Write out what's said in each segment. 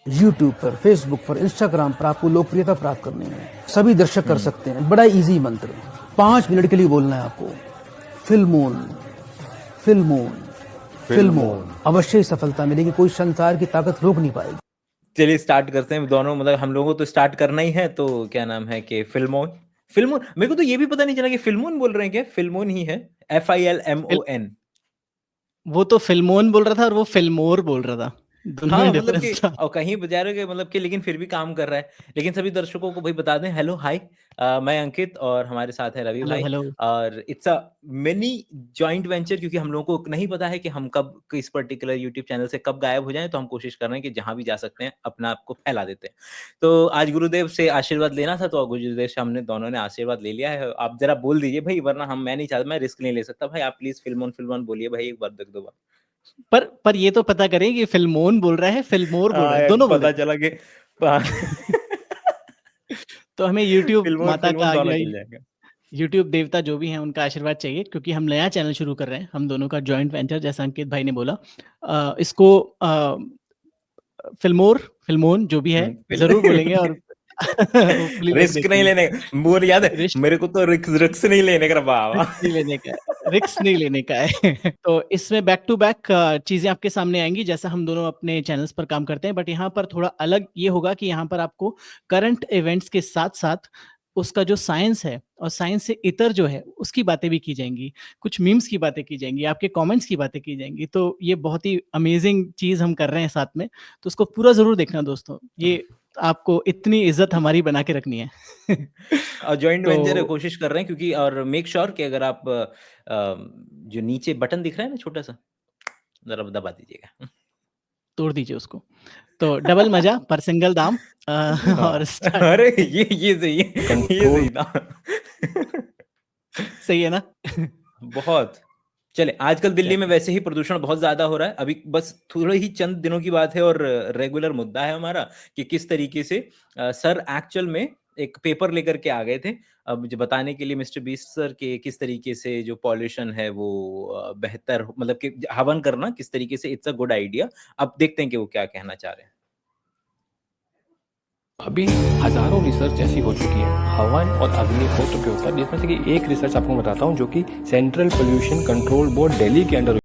YouTube पर, Facebook पर, Instagram पर आपको लोकप्रियता प्राप्त करनी है, सभी दर्शक कर सकते हैं। बड़ा इजी मंत्र, 5 मिनट के लिए बोलना है आपको, फिल्मोन, फिल्मोन, फिल्मोन। अवश्य ही सफलता मिलेगी, कोई संसार की ताकत रोक नहीं पाएगी। चलिए स्टार्ट करते हैं दोनों, मतलब हम लोगों को तो स्टार्ट करना ही है, तो क्या नाम है कि फिल्मोन। फिल्मोन, मेरे को तो ये भी पता नहीं चला कि फिल्मोन बोल रहे हैं, क्या फिल्मोन ही है? फिल FILMON। वो तो फिल्मोन बोल रहा था और वो फिल्मोर बोल रहा था। दोनों में हाँ, मतलब कि डिफरेंस था। और कहीं बजा रहे हो कि मतलब कि, लेकिन फिर भी काम कर रहा है। लेकिन सभी दर्शकों को भाई बता दें, हेलो हाय, मैं अंकित और हमारे साथ है रवि हेलो, भाई। हेलो। और it's a mini joint venture, क्योंकि हम लोगों को नहीं पता है कि हम कब किस पर्टिकुलर यूट्यूब चैनल से कब गायब हो जाएं, तो हम कोशिश कर रहे हैं कि जहां भी जा सकते हैं अपना आप को फैला देते हैं। तो आज गुरुदेव से आशीर्वाद लेना था, तो गुरुदेव से हमने दोनों ने आशीर्वाद ले लिया है। आप जरा बोल दीजिए भाई, वरना मैं नहीं चाहता, मैं रिस्क नहीं ले सकता भाई। आप प्लीज फिल्मोन फिल्मोन बोलिए भाई, एक बार, दो बार। पर ये तो पता करें कि फिल्मोन बोल रहा है, फिल्मोर बोल रहा है, दोनों बोल पता देते चला कि हैं। तो हमें यूट्यूब फिल्मोन माता का फिल्मोन दोनों चल जाएगा। यूट्यूब देवता जो भी हैं उनका आशीर्वाद चाहिए, क्योंकि हम नया चैनल शुरू कर रहे हैं, हम दोनों का जॉइंट वेंचर, जैसा अंकित भाई ने बोला। इसको फिल्मोर, फिल्मोन जो भी है जरूर बोलेंगे। और होपफुली लोग रिस्क नहीं देखेंगे। लेने, बोल याद है रिस्क मेरे को, तो रिस्क नहीं लेने का बाबा। रिस्क नहीं लेने का है, रिस्क नहीं लेने का है। तो इसमें बैक टू बैक चीजें आपके सामने आएंगी, जैसा हम दोनों अपने चैनल्स पर काम करते हैं। बट यहाँ पर थोड़ा अलग ये होगा कि यहाँ पर आपको करंट इवेंट्स के साथ साथ उसका जो साइंस है और साइंस से इतर जो है उसकी बातें भी की जाएंगी, कुछ मीम्स की बातें की जाएंगी, आपके कमेंट्स की बातें की जाएंगी। तो ये बहुत ही अमेजिंग चीज हम कर रहे हैं साथ में। तो उसको पूरा जरूर देखना दोस्तों, ये आपको इतनी इज्जत हमारी बना के रखनी है। और जॉइंट वेंचर है, तो कोशिश कर रहे हैं, क्योंकि और मेक श्योर कि अगर आप जो नीचे बटन दिख रहा है ना छोटा सा, जरा दबा दीजिएगा। तोड़ दीजिए उसको। तो डबल मजा पर सिंगल दाम। और हाँ, स्टार्ट अरे करते हैं। ये सही है, ये कंट्रोल। सही था। सही है ना? बहुत। चले, आजकल दिल्ली में चलिए। वैसे ही प्रदूषण बहुत ज़्यादा हो रहा है। अभी बस थोड़े ही चंद दिनों की बात है, और रेगुलर मुद्दा है हमारा कि किस तरीके से सर एक्चुअल में एक पेपर लेकर के आ गए थे, अब मुझे बताने के लिए मिस्टर बीस्ट सर, के किस तरीके से जो पॉल्यूशन है वो बेहतर, मतलब कि हवन करना किस तरीके से इट्स अ गुड आइडिया। अब देखते हैं कि वो क्या कहना चाह रहे हैं। अभी हजारों रिसर्च ऐसी हो चुकी है हवन और अग्निहोत्र के ऊपर, जिसमें से कि एक रिसर्च आपको बताता हूँ जो कि central pollution control board Delhi के अंडर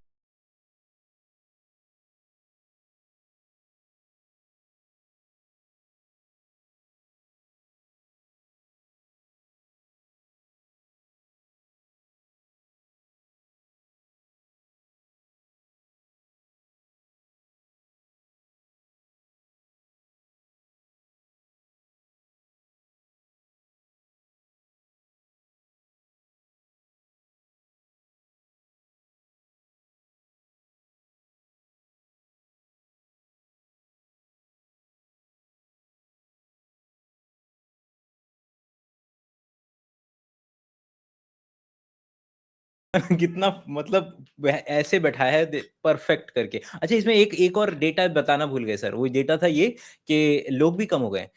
कितना मतलब ऐसे बैठा है परफेक्ट करके। अच्छा, इसमें एक एक और डेटा बताना भूल गए सर। वो डेटा था ये कि लोग भी कम हो गए।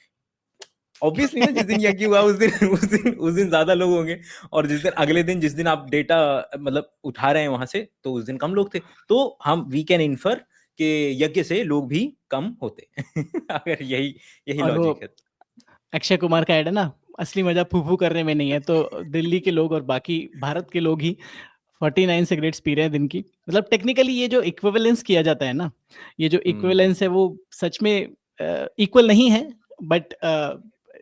ऑब्वियसली ना, जिस दिन यज्ञ हुआ उस दिन उस दिन ज्यादा लोग होंगे, और जिस दिन अगले दिन जिस दिन आप डेटा मतलब उठा रहे हैं वहां से, तो उस दिन कम लोग थे। तो हम वी कैन इन्फर कि यज्ञ से लोग भी कम होते। अगर यही यही और वो लॉजिक है। अक्षय कुमार का ऐड है ना, असली मजा फूफू करने में नहीं है। तो दिल्ली के लोग और बाकी भारत के लोग ही 49 सिगरेट्स पी रहे हैं दिन की। मतलब टेक्निकली ये जो इक्विवेलेंस किया जाता है ना, ये जो इक्विवेलेंस है वो सच में इक्वल नहीं है। बट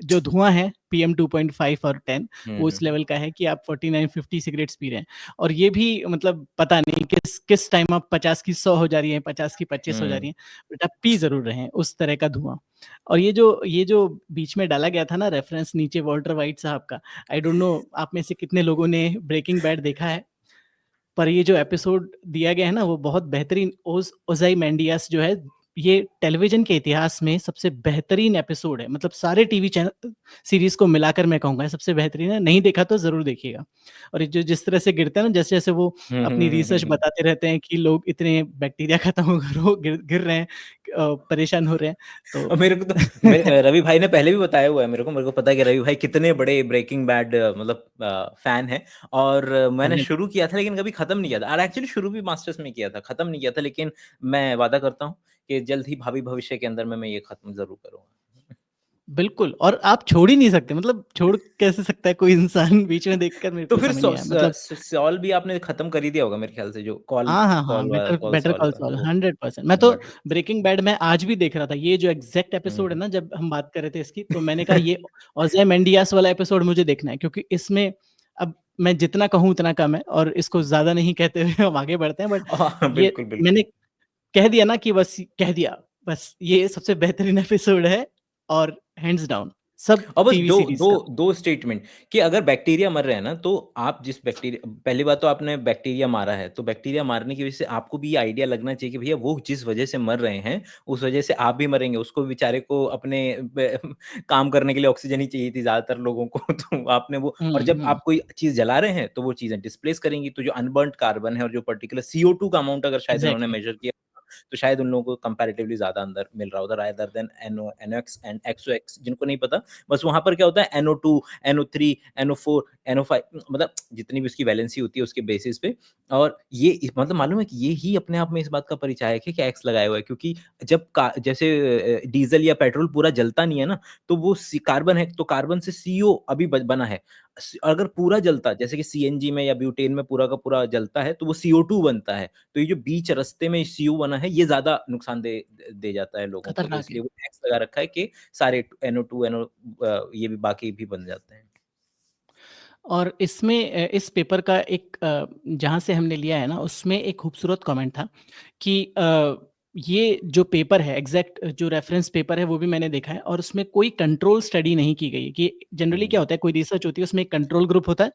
जो धुआं है PM 2.5 और 10, वो इस हम्म। लेवल का है कि आप 49-50 सिगरेट्स पी रहे हैं। और ये भी मतलब पता नहीं किस किस टाइम आप 50 की 100 हो जा रही है, 50 की 25 हो जा रही हम्म। है, बट आप पी जरूर रहे हैं उस तरह का धुआं। और ये जो बीच में डाला गया था ना रेफरेंस नीचे वॉल्टर वाइट साहब का, आई डोंट नो आप में से कितने लोगों ने ब्रेकिंग बैड देखा है। पर ये जो एपिसोड दिया गया है ना वो बहुत बेहतरीन। ओजाई मैंडियास जो है, ये टेलीविजन के इतिहास में सबसे बेहतरीन एपिसोड है। मतलब सारे टीवी चैनल सीरीज को मिलाकर मैं कहूँगा सबसे बेहतरीन है। नहीं देखा तो जरूर देखिएगा। और ये जो जिस तरह से गिरते हैं ना, जैसे जैसे वो अपनी रिसर्च बताते रहते हैं कि लोग इतने बैक्टीरिया खत्म हो गिर रहे हैं, परेशान हो रहे हैं। तो और मेरे को तो रवि भाई ने पहले भी बताया हुआ है मेरे को पता है कि रवि भाई कितने बड़े ब्रेकिंग बैड मतलब फैन है। और मैंने धन्यवाद। शुरू किया था लेकिन कभी खत्म नहीं किया था। और एक्चुअली शुरू भी मास्टर्स में किया था, खत्म नहीं किया था। लेकिन मैं वादा करता हूँ कि जल्द ही भावी भविष्य के अंदर में मैं ये खत्म जरूर करूंगा। बिल्कुल, और आप छोड़ ही नहीं सकते, मतलब छोड़ कैसे सकता है कोई इंसान बीच में देखकर, मेरे तो को फिर समझ नहीं आया मतलब। सॉल भी आपने खत्म कर ही दिया होगा मेरे ख्याल से, जो कॉल हाँ, हाँ, हाँ, कॉल बेटर कॉल बेटर सॉल कॉल का सॉल वो 100%। मैं तो बट ब्रेकिंग बैड में आज भी देख रहा था, ये जो एग्ज़ैक्ट एपिसोड है हम्म ना, जब हम बात कर रहे थे इसकी, तो मैंने कहा ये ओज़ाइमेंडियास वाला एपिसोड मुझे देखना है, क्योंकि इसमें अब मैं जितना कहूँ उतना कम है, और इसको ज़्यादा नहीं कहते हुए हम आगे बढ़ते हैं, बट हाँ, ये बिल्कुल मैंने बिल्कुल। कह दिया ना कि बस कह दिया, बस ये सबसे बेहतरीन एपिसोड है, और हैंड्स डाउन सब और बस टीवी दो सीरीज़ दो का। दो स्टेटमेंट कि अगर बैक्टीरिया मर रहे हैं ना, तो आप जिस बैक्टीरिया, पहली बात तो आपने बैक्टीरिया मारा है, तो बैक्टीरिया मारने की वजह से आपको भी ये आइडिया लगना चाहिए कि भैया वो जिस वजह से मर रहे हैं, उस वजह से आप भी मरेंगे। उसको बेचारे को अपने काम करने के लिए ऑक्सीजन ही चाहिए थी ज़्यादातर लोगों को। तो आपने वो, हुँ, और जब हुँ, आप कोई चीज़ जला रहे हैं, तो वो चीज़ें डिस्प्लेस करेंगी। तो जो अनबर्न्ड कार्बन है और जो पर्टिकुलर CO2 का अमाउंट अगर शायद उन्होंने एग्ज़ैक्टली। मेजर किया, तो शायद उन लोगों को कंपैरेटिवली ज़्यादा अंदर मिल रहा होता, rather than NOx and XOX। जिनको नहीं पता, बस वहाँ पर क्या होता है, NO2, NO3, NO4, NO5, मतलब जितनी भी उसकी वैलेंसी होती है उसके बेसिस पे। और ये मतलब मालूम है कि ये ही अपने आप में इस बात का परिचायक है कि एक्स लगाया हुआ है, क्योंकि जब जैसे डीजल या पेट्रोल पूरा जलता नहीं है ना, तो वो कार्बन है, तो कार्बन से CO अभी बना है। अगर पूरा जलता, जैसे कि CNG में या ब्यूटेन में पूरा का पूरा जलता है, तो वो CO2 बनता है। तो ये जो बीच रास्ते में CO बना है, ये ज़्यादा नुकसान दे जाता है लोगों को, तो खतरनाक है। इसलिए वो टैक्स लगा रखा है कि सारे NO2, ये भी बाकी भी बन जाते हैं। और इसमें इस पेपर का एक जहाँ से हमने लिया है ना, उसमें एक खूबसूरत कमेंट था कि ये जो पेपर है, एग्जैक्ट जो रेफरेंस पेपर है, वो भी मैंने देखा है, और उसमें कोई कंट्रोल स्टडी नहीं की गई है। कि जनरली क्या हुँ। होता है, कोई रिसर्च होती है, उसमें एक कंट्रोल ग्रुप होता है,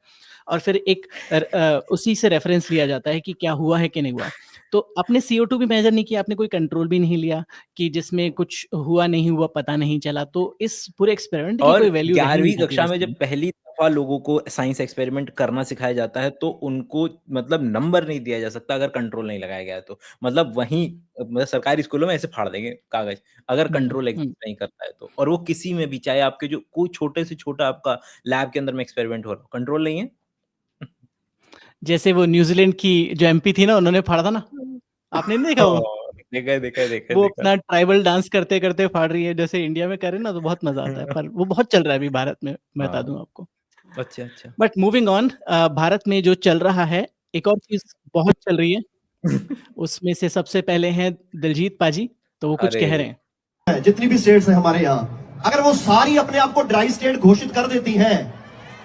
और फिर एक उसी से रेफरेंस लिया जाता है कि क्या हुआ है कि नहीं हुआ। तो आपने CO2 भी मेजर नहीं किया, आपने कोई कंट्रोल भी नहीं लिया कि जिसमें कुछ हुआ नहीं हुआ पता नहीं चला, तो इस पूरे एक्सपेरिमेंट की और कोई वैल्यू रह ही नहीं 11वीं जाती कक्षा में वैसे जब भी। पहली दफ़ा लोगों को साइंस एक्सपेरिमेंट करना सिखाया जाता है, तो उनको मतलब नंबर नहीं दिया जा सकता अगर कंट्रोल नहीं लगाया गया है तो। मतलब वहीं मतलब सरकारी स्कूलों में ऐसे फाड़ देंगे कागज़, अगर हुँ, कंट्रोल हुँ। एग्ज़िस्ट नहीं करता है तो। और वो किसी में भी, चाहे आपके जो कोई छोटे से छोटा आपका लैब के अंदर में एक्सपेरिमेंट हो रहा हो, कंट्रोल नहीं है। जैसे वो न्यूज़ीलैंड की जो एमपी थी ना, उन्होंने फाड़ा था ना, आपने नहीं देखा वो? हाँ, देखा है, देखा है, देखा है, वो देखा अपना ट्राइबल डांस करते-करते फाड़ रही है, जैसे इंडिया में करे ना तो बहुत मज़ा आता है, है। पर वो बहुत चल रहा है अभी भारत में, मैं बता दूँ हाँ, आपको। अच्छा, अच्छा। बट मूविंग ऑन, भारत में जो चल रहा है, एक और चीज़ बहुत चल रही है, उसमें से सबसे पहले हैं दिलजीत पाजी, तो वो कुछ अरे! कह रहे हैं। जितनी भी स्टेट्स हैं हमारे यहाँ, अगर वो सारी अपने आप को ड्राई स्टेट घोषित कर देती हैं,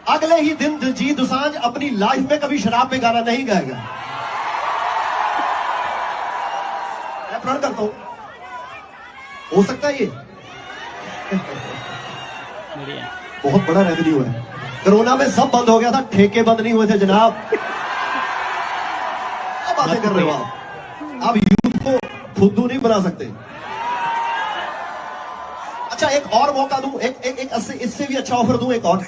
अगले ही दिन दिलजीत दोसांझ अपनी लाइफ में कभी शराब में गाना नहीं गाएगा। मैं प्रण करता हूं, हो सकता है ये बढ़िया। बहुत बड़ा रेवेन्यू है। कोरोना में सब बंद हो गया था, ठेके बंद नहीं हुए थे जनाब। क्या बातें कर रहे हो आप यूथ को फुद्दू नहीं बना सकते। अच्छा, एक और मौका दूं, एक इससे भी अच्छा ऑफर दूं, एक और।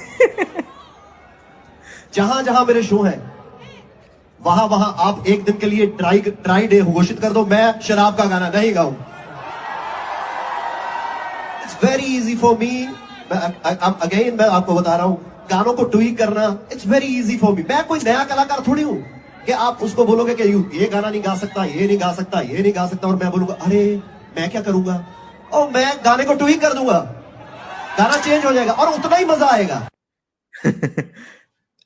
जहां जहां मेरे शो हैं, वहां वहां आप एक दिन के लिए ड्राई डे घोषित कर दो, मैं शराब का गाना नहीं गाऊं। It's very easy for me. Again मैं आपको बता रहा हूं, गानों को ट्वीक करना it's very easy for me. मैं कोई नया कलाकार थोड़ी हूं कि आप उसको बोलोगे कि ये गाना नहीं गा सकता, ये नहीं गा सकता, ये नहीं गा सकता, और मैं बोलूंगा अरे मैं क्या करूंगा, और मैं गाने को ट्वीक कर दूंगा, गाना चेंज हो जाएगा और उतना ही मजा आएगा।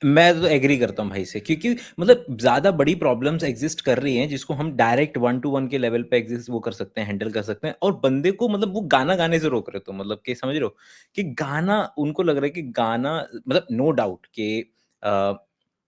मैं तो एग्री करता हूँ भाई से, क्योंकि मतलब ज़्यादा बड़ी प्रॉब्लम्स एग्जिस्ट कर रही हैं जिसको हम डायरेक्ट 1 to 1 के लेवल पे एग्जिस्ट वो कर सकते हैं, हैंडल कर सकते हैं, और बंदे को मतलब वो गाना गाने से रोक रहे हो, तो मतलब कि समझ रहे हो कि गाना, उनको लग रहा है कि गाना मतलब नो डाउट कि अ,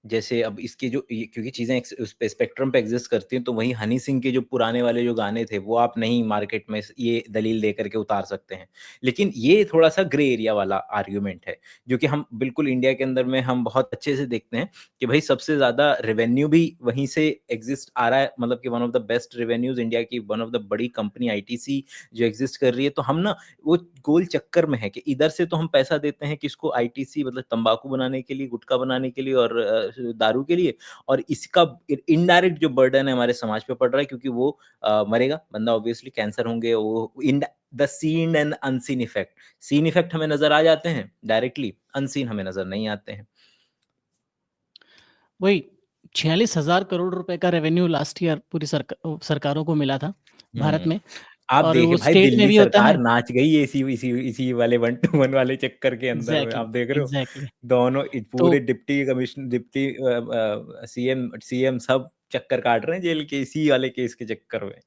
जैसे अब इसके जो क्योंकि चीज़ें उस पे स्पेक्ट्रम पे एग्जिस्ट करती हैं, तो वहीं हनी सिंह के जो पुराने वाले जो गाने थे वो आप नहीं मार्केट में ये दलील दे करके उतार सकते हैं। लेकिन ये थोड़ा सा ग्रे एरिया वाला आर्ग्यूमेंट है, जो कि हम बिल्कुल इंडिया के अंदर में हम बहुत अच्छे से देखते हैं कि भाई सबसे ज़्यादा रेवेन्यू भी वहीं से एग्जिस्ट आ रहा है, मतलब कि one of the best revenues India की वन ऑफ द बड़ी कंपनी आईटीसी जो एग्जिस्ट कर रही है। तो हम ना वो गोल चक्कर में है कि इधर से तो हम पैसा देते हैं किसको, आईटीसी मतलब तंबाकू बनाने के लिए, गुटखा बनाने के लिए और दारू के लिए, और इसका इनडायरेक्ट जो बर्डन है हमारे समाज पे पड़ रहा है, क्योंकि वो मरेगा बंदा, ऑब्वियसली कैंसर होंगे, वो the seen and unseen effect, seen effect हमें नजर आ जाते हैं डायरेक्टली, अनसीन हमें नजर नहीं आते हैं। वही 46,000 करोड़ रुपए का रेवेन्यू लास्ट ईयर पूरी सरकारों को मिला था भारत हम्म। में। आप और देखे वो भाई स्टेट में दिल्ली भी होता सरकार है। नाच गई इसी वाले 1 to 1 वाले चक्कर के अंदर में, एग्ज़ैक्टली, आप देख रहे हो? एग्ज़ैक्टली। दोनों तो पूरे डिप्टी सीएम सब चक्कर काट रहे हैं जेल के इसी वाले केस के चक्कर में।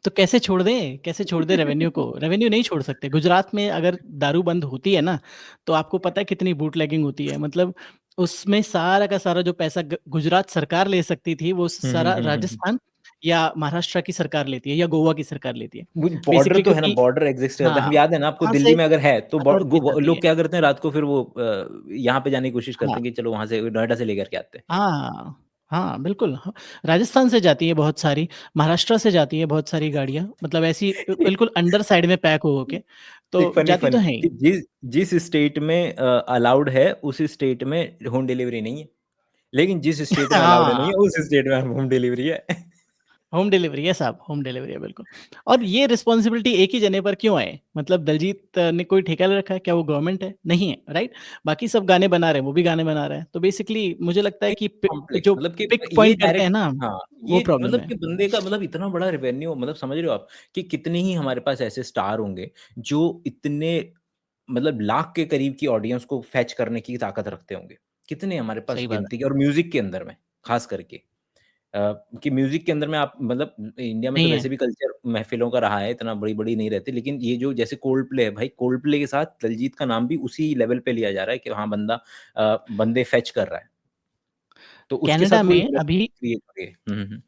तो कैसे छोड़ दें? कैसे छोड़ दें रेवेन्यू को? रेवेन्यू नहीं छोड़ सकते। गुजरात में अगर दारू बंद होती है ना, तो आपको पता है कितनी बूटलेगिंग होती है। मतलब उसमें सारा का सारा जो पैसा गुजरात सरकार ले सकती थी, वो सारा हुँ। राजस्थान या महाराष्ट्र की सरकार लेती है या गोवा की सरकार लेती है। वो बॉर्डर बेसिकली तो है ना, क्योंकि बॉर्डर एग्ज़िस्ट करता है। हम हाँ, याद है ना आपको, वहाँ दिल्ली से में अगर है तो अलाउड किया जाती लोग है। क्या करते हैं रात को, फिर वो यहाँ पे जाने की कोशिश करते हाँ। हैं कि चलो वहाँ से नोएडा से लेकर के आते हैं। हाँ, हाँ, बिल्कुल। राजस्थान से जाती है बहुत सारी, महाराष्ट्र से जाती है बहुत सारी गाड़ियाँ, मतलब ऐसी बिल्कुल अंडर साइड में पैक हो के, एक तो फनी जाती तो फनी हैं कि ही। जिस स्टेट में अलाउड है उस स्टेट में होम डिलीवरी नहीं है, लेकिन जिस स्टेट में अलाउड नहीं हाँ, है उस स्टेट में होम डिलीवरी है। होम डिलीवरी है साहब, होम डिलीवरी है बिल्कुल। और ये रिस्पॉन्सिबिलिटी एक ही जने पर क्यों आए? मतलब दलजीत ने कोई ठेका ले रखा है? क्या वो गवर्नमेंट है? नहीं है, राइट? बाकी सब गाने बना रहे हैं, वो भी गाने बना रहे हैं। तो बेसिकली मुझे लगता है कि कॉम्प्लेक्स जो मतलब कि पिक ये पॉइंट करते हैं डायरेक्ट, ना, हाँ, वो ये प्रॉब्लम मतलब है। कि बंदे का मतलब इतना बड़ा रेवेन्यू, मतलब समझ रहे हो आप कि कितने ही हमारे पास ऐसे स्टार होंगे जो इतने मतलब लाख के करीब की ऑडियंस को फेच करने की ताकत रखते होंगे। कितने हमारे पास सही बात है। गिनती के, और म्यूज़िक के अंदर में ख़ास करके कि म्यूज़िक के अंदर में आप मतलब इंडिया में तो नहीं है। वैसे भी कल्चर महफ़िलों का रहा है, इतना बड़ी-बड़ी नहीं रहती, लेकिन ये जो जैसे कोल्डप्ले है भाई, कोल्डप्ले के साथ दिलजीत का नाम भी उसी लेवल पे लिया जा रहा है कि हाँ, बंदा बंदे फेच कर रहा है। तो उसके साथ कनाडा वो में इंडस्ट्री अभी क्रिएट हो गई है। हुँ।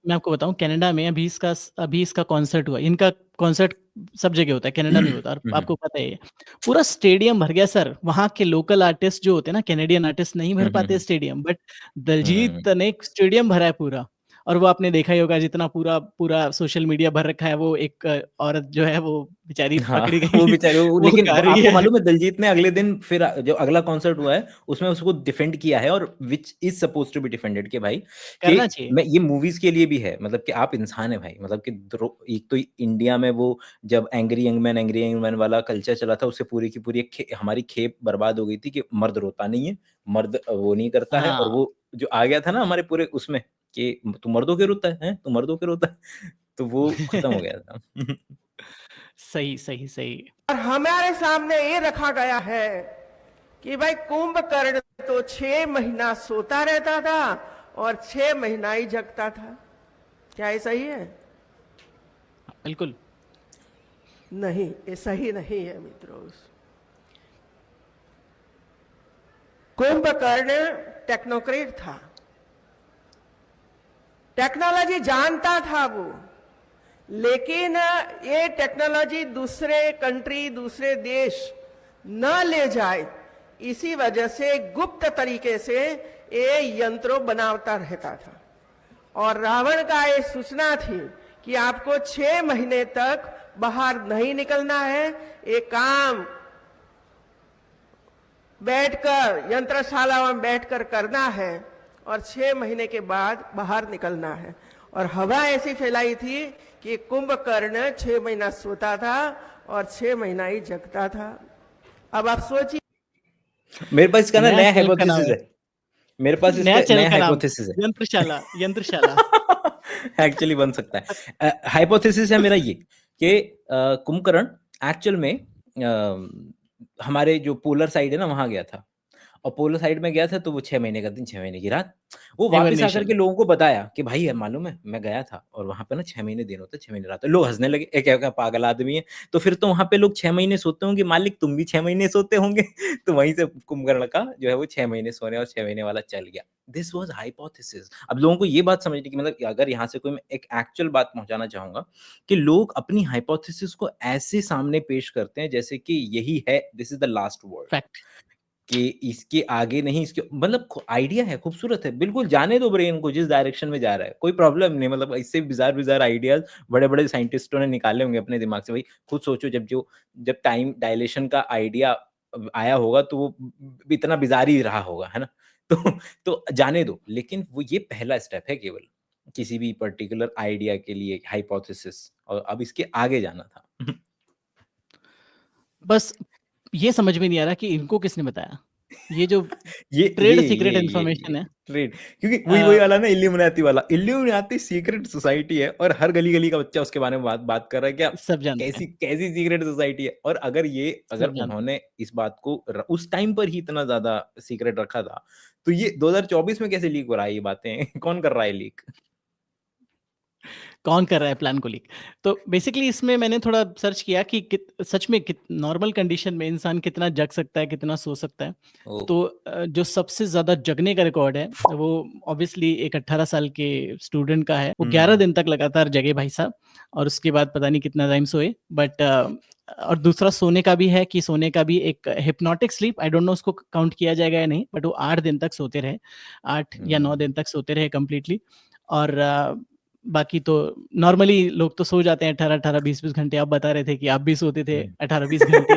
मैं आपको बताऊँ, कनाडा में अभी इसका कॉन्सर्ट हुआ। इनका कॉन्सर्ट सब जगह होता है, कनाडा में भी होता है और हुँ, हुँ। आपको पता ही है। पूरा स्टेडियम भर गया सर। वहाँ के लोकल आर्टिस्ट जो होते हैं ना, कैनेडियन आर्टिस्ट नहीं हुँ, भर हुँ, पाते हुँ। स्टेडियम, बट हुँ। दलजीत ने एक स्टेडियम भरा है पूरा। और वो आपने देखा ही होगा, जितना पूरा पूरा सोशल मीडिया भर रखा है, वो एक औरत जो है वो बेचारी हाँ, पकड़ी वो गई, बेचारे वो, वो लेकिन गा रही आपको है। मालूम है दिलजीत ने अगले दिन फिर जो अगला कॉन्सर्ट हुआ है, उसमें उसको डिफेंड किया है, और which is supposed to be defended कि भाई कि करना चाहिए। मैं ये मूवीज़ के लिए भी है, मतलब कि आप इंसान हैं भाई, मतलब कि एक तो इंडिया में वो जब एंग्री यंग मैन वाला कल्चर चला था, उससे पूरी की पूरी एक हमारी खेप बर्बाद हो गई थी कि मर्द रोता नहीं है, मर्द वो नहीं करता है, और हाँ। वो जो आ गया था ना हमारे पूरे उसमें कि तू मर्दों के रोता है, हैं? तू मर्दों के रोता है, तो वो खत्म हो गया था। सही, सही, सही। और हमारे सामने ये रखा गया है कि भाई कुंभकर्ण तो 6 महीना सोता रहता था और 6 महीना ही जगता था। क्या ये सही है? बिल्कुल। नहीं, ये सही नहीं है मित्रों। कुंभकर्ण टेक्नोक्रेट था, टेक्नोलॉजी जानता था वो, लेकिन ये टेक्नोलॉजी दूसरे कंट्री, दूसरे देश न ले जाए, इसी वजह से गुप्त तरीके से ये यंत्रों बनाता रहता था। और रावण का ये सूचना थी कि आपको 6 महीने तक बाहर नहीं निकलना है, ये काम बैठकर यंत्रशाला में बैठकर करना है और 6 महीने के बाद बाहर निकलना है। और हवा ऐसी फैलाई थी कि कुंभकर्ण 6 महीना सोता था और 6 महीना ही जगता था। अब आप सोचिए, मेरे पास इसका ना नया नया चैनल का नाम हाइपोथेसिस है। है। मेरे पास नया इसका चैनल नया का नाम हाइपोथेसिस है। यंत्रशाला, यंत्रशाला। एक्चुअली बन सकता है। हाइपोथेसिस है मेरा ये कि कुंभकर्ण एक्चुअल में हमारे जो पोलर साइड है ना वहाँ गया था, और पोलर साइड में गया था तो वो 6 महीने का दिन 6 महीने की रात। वो वापस आकर हिबरनेशन। के लोगों को बताया कि भाई ये मालूम है मैं गया था और वहाँ पे ना 6 महीने दिन होता है, 6 महीने रात है। लोग हँसने लगे, ये क्या-क्या पागल आदमी है। तो फिर तो वहाँ पे लोग 6 महीने सोते होंगे, मालिक तुम भी 6 महीने सोते होंगे। तो वहीं से कुंभकर्ण का जो है वो 6 महीने सोने और 6 महीने वाला चल गया। This was hypothesis. अब लोगों को ये बात समझनी कि मतलब अगर यहाँ से कोई मैं एक एक्चुअल बात पहुँचाना चाहूँगा कि लोग अपनी हाइपोथेसिस को ऐसे सामने पेश करते हैं जैसे कि यही है, this is the last word. Fact. कि इसके आगे नहीं, इसके मतलब आइडिया है, खूबसूरत है, बिल्कुल जाने दो ब्रेन को जिस डायरेक्शन में जा रहा है, कोई प्रॉब्लम नहीं, मतलब इससे बिज़ार-बिज़ार आइडियाज़ बड़े-बड़े साइंटिस्टों ने निकाले होंगे अपने दिमाग से। भाई खुद सोचो, जब टाइम डायलेशन का आइडिया आया होगा तो वो इतना बिज़ार ही रहा होगा, है ना? तो जाने दो, लेकिन वो ये पहला स्टेप है केवल, किसी भी पर्टिकुलर आइडिया के लिए हाइपोथेसिस, और अब इसके आगे जाना था। बस ये समझ में नहीं आ रहा कि इनको किसने बताया? ये जो ये ट्रेड ये सीक्रेट ये इन्फॉर्मेशन है, ट्रेड, क्योंकि वही अ, वही वाला ना इल्यूमिनाती वाला, इल्यूमिनाती सीक्रेट सोसाइटी है और हर गली गली का बच्चा उसके बारे में बात बात कर रहा है क्या, सब जानते कैसी हैं, कैसी सीक्रेट सोसाइटी है। और अगर सब जानते हैं। उन्होंने इस बात को उस टाइम पर ही इतना ज्यादा सीक्रेट रखा था, तो ये 2024 में कैसे लीक हो रहा है ये बातें कौन कर रहा है लीक? कौन कर रहा है प्लान को लीक? तो बेसिकली इसमें मैंने थोड़ा सर्च किया कि सच में नॉर्मल कंडीशन में इंसान कितना जग सकता है, कितना सो सकता है। ओ, तो जो सबसे ज़्यादा जगने का रिकॉर्ड है, वो ऑब्वियसली एक 18 साल के स्टूडेंट का है। वो 11 दिन तक लगातार जगे भाई साहब, और उसके बाद पता नहीं कितना टाइम सोए। बट और दूसरा सोने का भी है कि सोने का भी एक hypnotic sleep, I don't know उसको काउंट किया जाएगा या नहीं, बट वो 8 दिन तक सोते रहे, 8 या 9 दिन तक सोते रहे कंप्लीटली। और बाकी तो नॉर्मली लोग तो सो जाते हैं 18-18, 20-20 घंटे। आप बता रहे थे कि आप भी सोते थे 18-20 घंटे।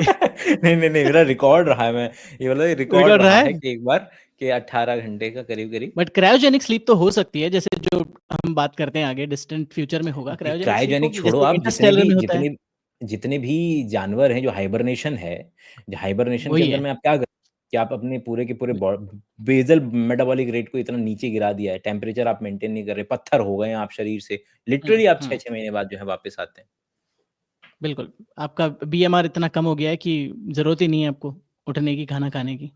नहीं, मेरा रिकॉर्ड रहा है, मैं ये वाला रिकॉर्ड रिकॉर्ड रहा रहा है? है कि एक बार कि 18 घंटे का करीब-करीब। बट क्रायोजेनिक स्लीप तो हो सकती है, जैसे जो हम बात करते हैं आगे डिस्टेंट फ्यूचर में होगा, क्रायोजेनिक स्लीप क्रायोजेनिक होगी छोड़ो, जैसे आप इंटरस्टेलर में होता है। जितने भी जानवर हैं जो हाइबरनेशन है, हाइबरनेशन के वही अंदर है। में आप क्या कर कि आप अपने पूरे के पूरे बेसल मेटाबॉलिक रेट को इतना नीचे गिरा दिया है, टेम्परेचर आप मेंटेन नहीं कर रहे, पत्थर हो गए हैं आप शरीर से, लिटरली आप 6-6 महीने बाद जो है वापस आते हैं। बिल्कुल। आपका बीएमआर इतना कम हो गया है कि ज़रूरत ही नहीं है आपको उठने की, खाना खाने की।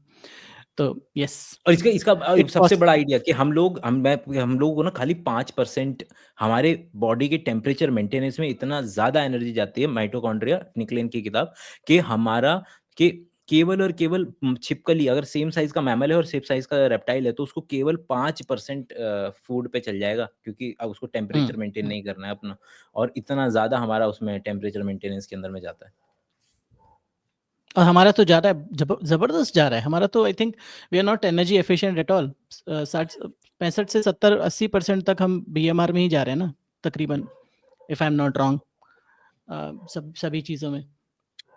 तो यस, और इसका इसका इट सबसे कॉस्ट। बड़ा आइडिया कि हम लोगों को ना खाली 5% हमारे बॉडी के टेम्परेचर मेंटेनेंस में इतना ज़्यादा एनर्जी जाती है, माइटोकॉन्ड्रिया निकलेन की किताब, कि हमारा कि केवल और केवल छिपकली अगर सेम साइज़ का मैमल है और सेम साइज़ का रेप्टाइल है, तो उसको केवल 5% फूड पे चल जाएगा, क्योंकि अब उसको हुँ, टेम्परेचर मेंटेन हुँ। नहीं करना है अपना, और इतना ज़्यादा हमारा उसमें टेम्परेचर मेंटेनेंस के अंदर में जाता है। और हमारा तो जा रहा है, ज़बरदस्त जा रहा है। हमारा तो I think we are not energy efficient at all. 60 65 से 70-80% तक हम बीएमआर में ही जा रहे हैं ना, तकरीबन, if I am not wrong, सभी चीज़ों में।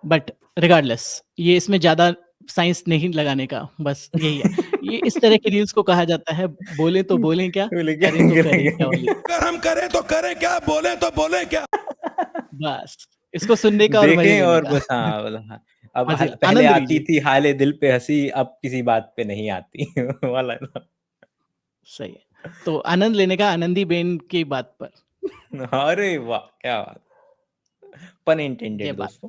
बट रिगार्डलेस, ये इसमें ज़्यादा साइंस नहीं लगाने का, बस यही है। ये इस तरह की रील्स को कहा जाता है, बोले तो बोलें क्या, बोले क्या करें तो करें क्या वाली। अगर हम करें तो करें क्या, बोले तो बोले क्या? बस, इसको सुनने का और मज़े देखें लेने और का। बस हाँ, मतलब हाँ, अब मज़े पहले आनंद आती लीजिए। थी हाले दिल पे हँसी, अब किसी बात पे नहीं आती वाला ना। सही है। तो आनंद लेने का आनंदीबेन की बात पर, अरे वाह! क्या बात! पन ये इंटेंडेड बात, दोस्तों।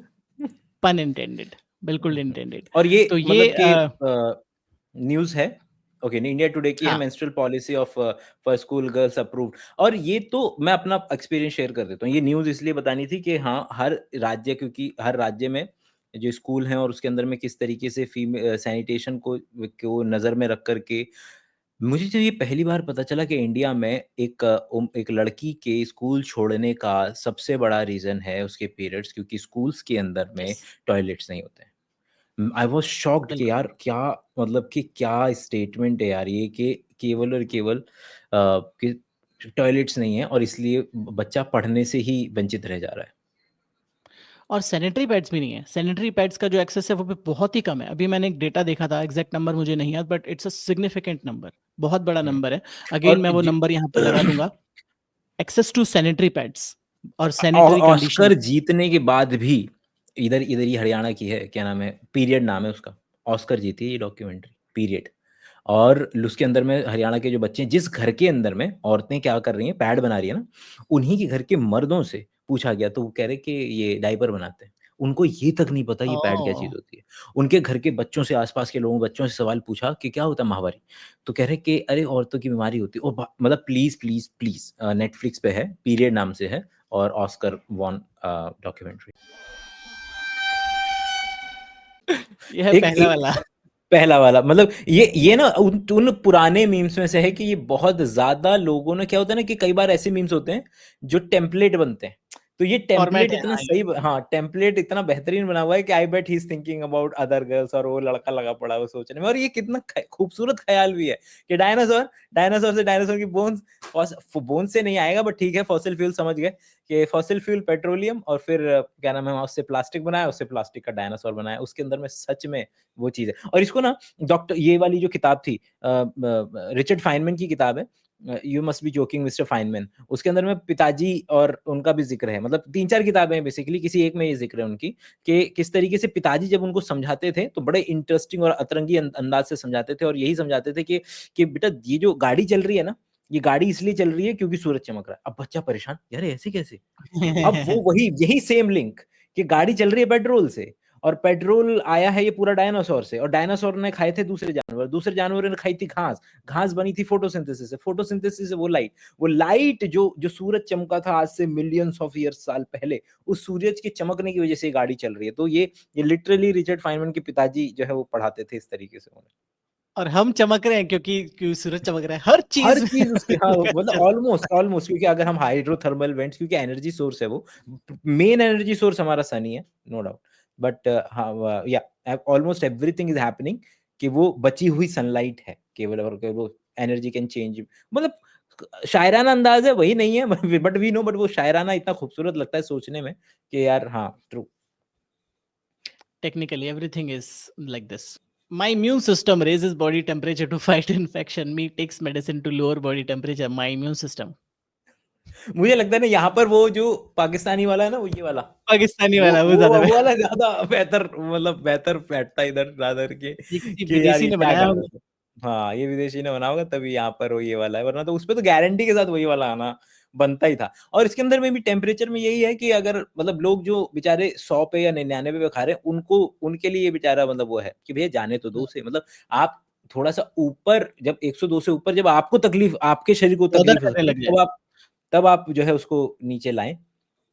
पन इंटेंडेड, बिल्कुल इंटेंडेड। और ये तो ये मतलब कि न्यूज़ है, ओके, इंडिया टुडे की है, हाँ, menstrual policy of for school girls approved. और ये तो मैं अपना एक्सपीरियंस शेयर कर देता हूँ। ये न्यूज़ इसलिए बतानी थी कि हाँ, हर राज्य, क्योंकि हर राज्य में जो स्कूल हैं और उसके अंदर में किस तरीके से सैनिटेशन को नज़र में रख कर के, मुझे तो ये पहली बार पता चला कि इंडिया में एक लड़की के स्कूल छोड़ने का सबसे बड़ा रीज़न है उसके पीरियड्स, क्योंकि स्कूल्स के अंदर में यस, टॉयलेट्स नहीं होते हैं। आई वाज़ शॉक्ड कि बिल्कुल। यार क्या, मतलब कि क्या स्टेटमेंट है यार ये, कि केवल और केवल कि टॉयलेट्स नहीं है और इसलिए बच्चा पढ़ने से ही वंचित रह जा रहा है। और सैनिटरी पैड्स भी नहीं है। सैनिटरी पैड्स का जो एक्सेस है वो भी बहुत ही कम है। अभी मैंने एक डेटा देखा था, एग्ज़ैक्ट नंबर मुझे नहीं याद, but it's a significant number, बहुत बड़ा हुँ, नंबर है। अगेन और मैं वो ये नंबर यहाँ पे लगा दूँगा, एक्सेस टू सैनिटरी पैड्स और ऑ सैनिटरी ऑस्कर कंडीशंस। जीतने के बाद भी इधर इधर ही हरियाणा की है, क्या नाम है? पीरियड नाम है उसका। ऑस्कर जीती है ये डॉक्यूमेंट्री, पीरियड। और उसके अंदर में हरियाणा के जो बच्चे हैं, जिस घर के अंदर में औरतें क्या कर रही हैं, पैड बना रही है ना, उन्हीं के घर के मर्दों से पूछा गया तो वो कह रहे कि ये डायपर बनाते हैं। उनको ये तक नहीं पता ये पैड क्या ओह! चीज़ होती है। उनके घर के बच्चों से, आस-पास के लोगों बच्चों से सवाल पूछा कि क्या होता है माहवारी? तो कह रहे कि अरे औरतों की बीमारी होती है। और मतलब प्लीज़, प्लीज़, प्लीज़, नेटफ्लिक्स पे है, पीरियड नाम से है और ऑस्कर वॉन डॉक्यूमेंट्री। ये है एक पहला एक वाला। पहला वाला, मतलब ये ना उन पुराने मीम्स में से है कि ये बहुत ज़्यादा लोगों ने, क्या होता है ना कि कई बार ऐसे मीम्स होते हैं जो टेम्पलेट बनते हैं। तो ये फॉर्मेट टेम्पलेट है, इतना हाँ, सही हाँ, टेम्पलेट इतना बेहतरीन बना हुआ है कि I bet he is thinking about other girls, और वो लड़का लगा पड़ा है वो सोचने में। और ये कितना खूबसूरत ख़्याल भी है कि डायनासोर से डायनासोर की बोन्स से नहीं आएगा, बट ठीक है, फॉसिल फ्यूल समझ गए कि फॉसिल फ्यूल पेट्रोलियम, और फिर क्या नाम है, उससे प्लास्टिक बनाया, उससे प्लास्टिक का डायनासोर बनाया। उसके अंदर में सच में वो चीज़ है। और इसको ना डॉक्टर, ये वाली जो किताब थी, रिचर्ड फाइनमैन की किताब है, you must be joking mister Feynman, उसके अंदर में पिताजी और उनका भी जिक्र है, मतलब 3-4 किताबें हैं बेसिकली, किसी एक में ये जिक्र है उनकी कि किस तरीके से पिताजी जब उनको समझाते थे तो बड़े इंटरेस्टिंग और अतरंगी अंदाज से समझाते थे, और यही समझाते थे कि बेटा ये जो गाड़ी चल रही है ना, ये गाड़ी इसलिए चल रही है क्योंकि सूरज चमक रहा है। अब बच्चा परेशान, यार ऐसे कैसे? अब वो वही यही सेम लिंक कि गाड़ी चल रही है पेट्रोल से, और पेट्रोल आया है ये पूरा डायनासोर से, और डायनासोर ने खाए थे दूसरे जानवर, दूसरे जानवरों ने खाई थी घास, घास बनी थी फोटोसिंथेसिस से, फोटोसिंथेसिस से वो लाइट जो सूरज चमका था आज से मिलियंस ऑफ ईयर्स साल पहले, उस सूरज के चमकने की वजह से ये गाड़ी चल रही है। तो ये लिटरली रिचर्ड फाइनमैन के पिताजी जो है वो पढ़ाते थे इस तरीके से उन्हें। और हम चमक रहे हैं क्योंकि सूरज चमक रहा है, हर हर चीज चीज उसकी, हाँ मतलब चल- ऑलमोस्ट, क्योंकि अगर हम हाइड्रोथर्मल वेंट्स, क्योंकि एनर्जी सोर्स है वो, मेन एनर्जी सोर्स हमारा सन ही है, नो डाउट, बट हाँ या ऑलमोस्ट एवरीथिंग इज हैपनिंग कि वो बची हुई सनलाइट है केवल, और वो एनर्जी कैन चेंज, मतलब शायराना अंदाज है, वही नहीं है बट वी नो, बट वो शायराना इतना खूबसूरत लगता है सोचने में कि यार हाँ true. technically everything is like this. My immune system raises body temperature to fight infection. Me takes medicine to lower body temperature. My immune system. मुझे लगता है ना यहाँ पर वो जो पाकिस्तानी वाला है ना, वो ये वाला, पाकिस्तानी वाला वो ज्यादा वो वाला ज्यादा बेहतर, मतलब बेहतर बैठता है इधर रादर के ये किसी कि यार विदेशी ये ने क्या बनाया कर होगा। रहे थे। हाँ ये विदेशी ने बना होगा तभी यहाँ पर वो ये वाला है, वरना तो उस पे तो गारंटी के साथ वही वाला आना बनता ही था। और इसके अंदर में भी टेम्परेचर में यही है कि अगर मतलब लोग जो बेचारे 100 पे या 99 पे खा रहे हैं, उनको उनके लिए ये बेचारा मतलब वो है कि भैया जाने तो दो से, मतलब आप थोड़ा सा ऊपर, जब 102 से ऊपर जब आपको तकलीफ, आपके शरीर को बॉदर तकलीफ हो करने सकती है, लग जाए, तब आप जो है उसको नीचे लाएं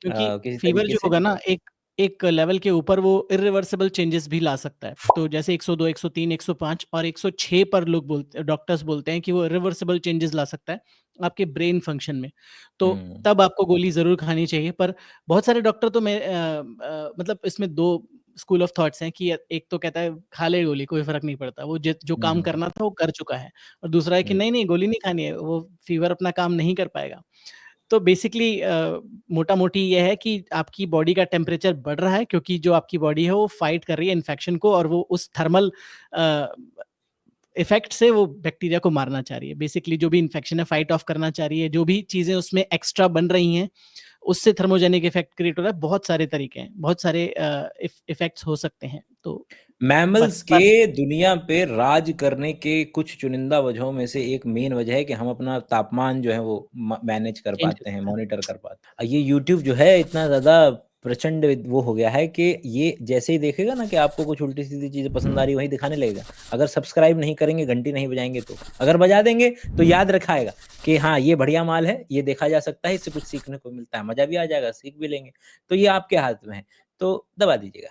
क्योंकि किसी फीवर तरीके जो से। होगा ना एक एक लेवल के ऊपर वो इरिवर्सिबल चेंजेस भी ला सकता है। तो जैसे 102, 103, 105 और 106 पर लोग बोलते, डॉक्टर्स बोलते हैं कि वो इरिवर्सिबल चेंजेस ला सकता है आपके ब्रेन फंक्शन में। तो तब आपको गोली जरूर खानी चाहिए। पर बहुत सारे डॉक्टर तो मैं मतलब इसमें दो स्कूल ऑफ थॉट्स हैं कि एक तो कहता है खा ले गोली, कोई फर्क नहीं पड़ता, वो जो काम करना था वो कर चुका है, और दूसरा है कि नहीं नहीं गोली नहीं खानी है, वो फीवर अपना काम नहीं कर पाएगा। तो बेसिकली मोटा मोटी ये है कि आपकी बॉडी का टेम्परेचर बढ़ रहा है क्योंकि जो आपकी बॉडी है वो फाइट कर रही है इन्फेक्शन को, और वो उस थर्मल इफेक्ट से वो बैक्टीरिया को मारना चाह रही है। बेसिकली जो भी इन्फेक्शन है फाइट ऑफ करना चाह रही है, जो भी चीजें उसमें एक्स्ट्रा बन रही हैं उससे थर्मोजेनिक इफेक्ट क्रिएट हो रहा है। बहुत सारे तरीके हैं, बहुत सारे इफेक्ट्स हो सकते हैं। तो मैमल्स बस के दुनिया पे राज करने के कुछ चुनिंदा वजहों में से एक मेन वजह है कि हम अपना तापमान जो है वो मैनेज कर चेंज पाते हैं, मॉनिटर कर पाते हैं। ये यूट्यूब जो है इतना ज़्यादा प्रचंड वो हो गया है कि ये जैसे ही देखेगा ना कि आपको कुछ उल्टी सीधी चीज़ें पसंद आ रही है वही दिखाने लगेगा। अगर सब्सक्राइब नहीं करेंगे, घंटी नहीं बजाएंगे, तो अगर बजा देंगे तो याद रखाएगा कि हाँ ये बढ़िया माल है, ये देखा जा सकता है, इससे कुछ सीखने को मिलता है, मजा भी आ जाएगा, सीख भी लेंगे। तो ये आपके हाथ में है, तो दबा दीजिएगा।